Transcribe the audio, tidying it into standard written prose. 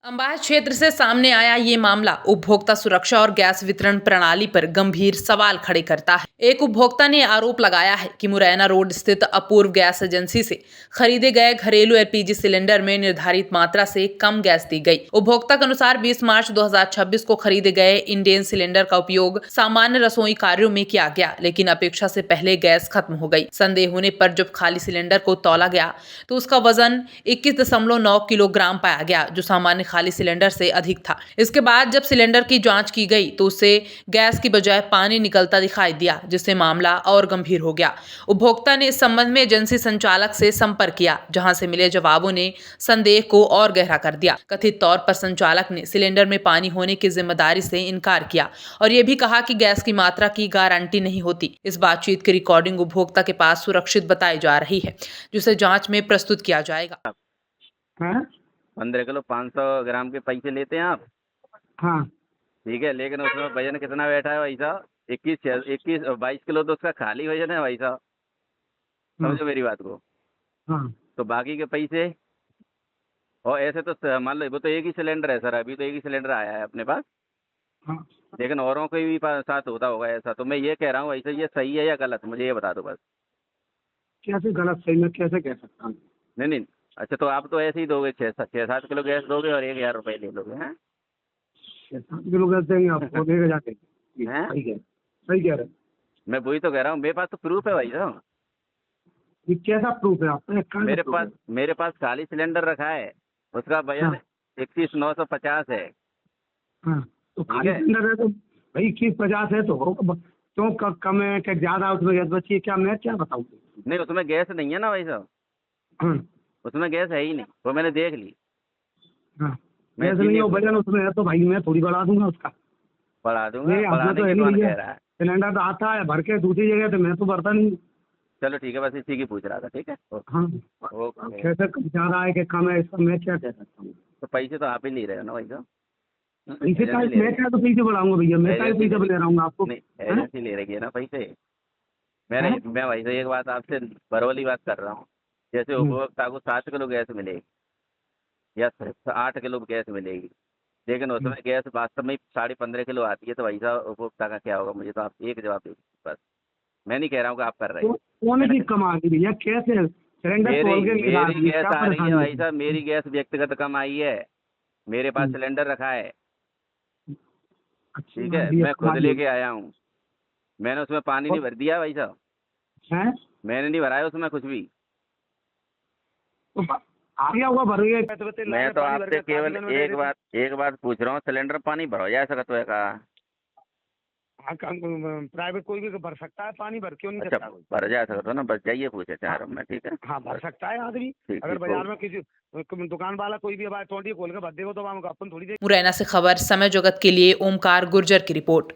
अंबाह क्षेत्र से सामने आया ये मामला उपभोक्ता सुरक्षा और गैस वितरण प्रणाली पर गंभीर सवाल खड़े करता है। एक उपभोक्ता ने आरोप लगाया है कि मुरैना रोड स्थित अपूर्व गैस एजेंसी से खरीदे गए घरेलू एलपीजी सिलेंडर में निर्धारित मात्रा से कम गैस दी गई। उपभोक्ता के अनुसार 20 मार्च 2026 को खरीदे गए इंडेन सिलेंडर का उपयोग सामान्य रसोई कार्यों में किया गया, लेकिन अपेक्षा से पहले गैस खत्म हो गई। संदेह होने पर जब खाली सिलेंडर को तौला गया तो उसका वजन 21.9 किलोग्राम पाया गया, जो सामान्य खाली सिलेंडर से अधिक था। इसके बाद जब सिलेंडर की जांच की गई तो उससे गैस की बजाय पानी निकलता दिखाई दिया, जिससे मामला और गंभीर हो गया। उपभोक्ता ने इस संबंध में एजेंसी संचालक से संपर्क किया, जहां से मिले जवाबों ने संदेह को और गहरा कर दिया। कथित तौर पर संचालक ने सिलेंडर में पानी होने की जिम्मेदारी से इनकार किया और यह भी कहा कि गैस की मात्रा की गारंटी नहीं होती। इस बातचीत की रिकॉर्डिंग उपभोक्ता के पास सुरक्षित बताई जा रही है, जिसे जांच में प्रस्तुत किया जाएगा। हाँ 15 किलो 500 ग्राम के पैसे लेते हैं आप। हाँ ठीक है, लेकिन उसमें वजन कितना बैठा है भाई साहब? 22 किलो तो उसका खाली वजन है भाई साहब। समझो मेरी बात को। हाँ तो बाकी के पैसे, और ऐसे तो मान लो वो तो एक ही सिलेंडर है सर, अभी तो एक ही सिलेंडर आया है अपने पास, हाँ लेकिन औरों के भी साथ होता होगा ऐसा। तो मैं ये कह रहा हूँ ऐसे ये सही है या गलत, मुझे ये बता दो बस। कैसे गलत सही मैं कैसे कह सकता हूँ? नहीं नहीं, अच्छा तो आप तो ऐसे ही दोगे, 6-7 किलो गैस दोगे और 1,000 रुपये ले लोगे हैं? 7 किलो गैस देंगे आपको देगा जाके। हैं? सही कह रहे हैं। मैं वही तो कह रहा हूँ, मेरे पास तो प्रूफ है भाई साहब। ये कैसा प्रूफ है आपका? कहाँ का proof है? मेरे पास खाली सिलेंडर रखा है, उसका वजन हाँ। 21,950 है। हाँ तो ठीक खाली है। सिलेंडर है तो भाई 21-50 है तो क्यों कम है क्या ज्यादा है उसमें गैस बची है क्या? मैं क्या बताऊँ? नहीं, उसमें गैस नहीं है ना भाई साहब, हाँ उसमें गैस है ही नहीं, वो मैंने देख ली। हाँ मैं गैस नहीं इसीलिए है, वजन उसमें है तो भाई मैं थोड़ी बढ़ा दूंगा उसका। बढ़ा दूंगा, ये आपने बढ़ाने तो की है कौन नहीं कह भैया, रहा है? सिलेंडर तो आता है भर के दूसरी जगह तो मैं तो भरता नहीं। चलो ठीक है, बस इसी की पूछ रहा था। ठीक है, हाँ ओके। कैसे ज्यादा है कि कम है इसका मैं क्या कह सकता हूँ? तो पैसे तो आप ही ले रहे हो ना भाई साहब? पैसे का एजेंसी ले मैं रही क्या तो पैसे बढ़ाऊंगा भैया? मैं क्या एजेंसी पैसे ले रहा हूँ आपको? नहीं, हैं? एजेंसी ले रही है ना पैसे। हैं? मैं भाई साहब एक बात आपसे बरोली बात कर रहा हूँ। जैसे हम्म, उपभोक्ता को 7 किलो गैस मिलेगी या 8 किलो गैस मिलेगी, लेकिन हम्म। उसमें गैस वास्तव में 15.5 किलो आती है, तो भाई साहब उपभोक्ता का क्या होगा? मुझे तो आप एक जवाब दीजिए बस। मैं नहीं कह रहा हूँ कि आप कर रहे तो हैं। कौन सी कम आ गई भैया? कैसे सिलेंडर मेरी खोल के निकाल मेरी दिए, गैस क्या आ रही है परेशानी भाई है? साहब, मेरी गैस व्यक्तिगत कम आई है। मेरे पास हम्म, सिलेंडर रखा है। अच्छी ठीक बात है, भैया, मैं खुद कमालिए। लेके आया हूँ। मैंने उसमें पानी नहीं और भर दिया भाई साहब, हैं? मैंने नहीं भरा है उसमें कुछ भी। तो आ गया होगा भर गया मैं तो आपसे केवल एक बात पूछ रहा हूँ, सिलेंडर पानी भरो जा सकता है का? हाँ प्राइवेट कोई भी भर सकता है, पानी भर क्यों नहीं अच्छा, सकता कोई? भर जा सकता हो ना, बस जाइए पूछे चाह हाँ रहा हूँ मैं। ठीक है, हाँ भर सकता है आदमी। ठीक अगर ठीक बाजार में किसी दुकान वाला कोई भी अब टोटी खोल के भर देगा तो हम अपन थोड़ी देर। मुरैना से खबर समय जगत के लिए ओमकार गुर्जर की रिपोर्ट।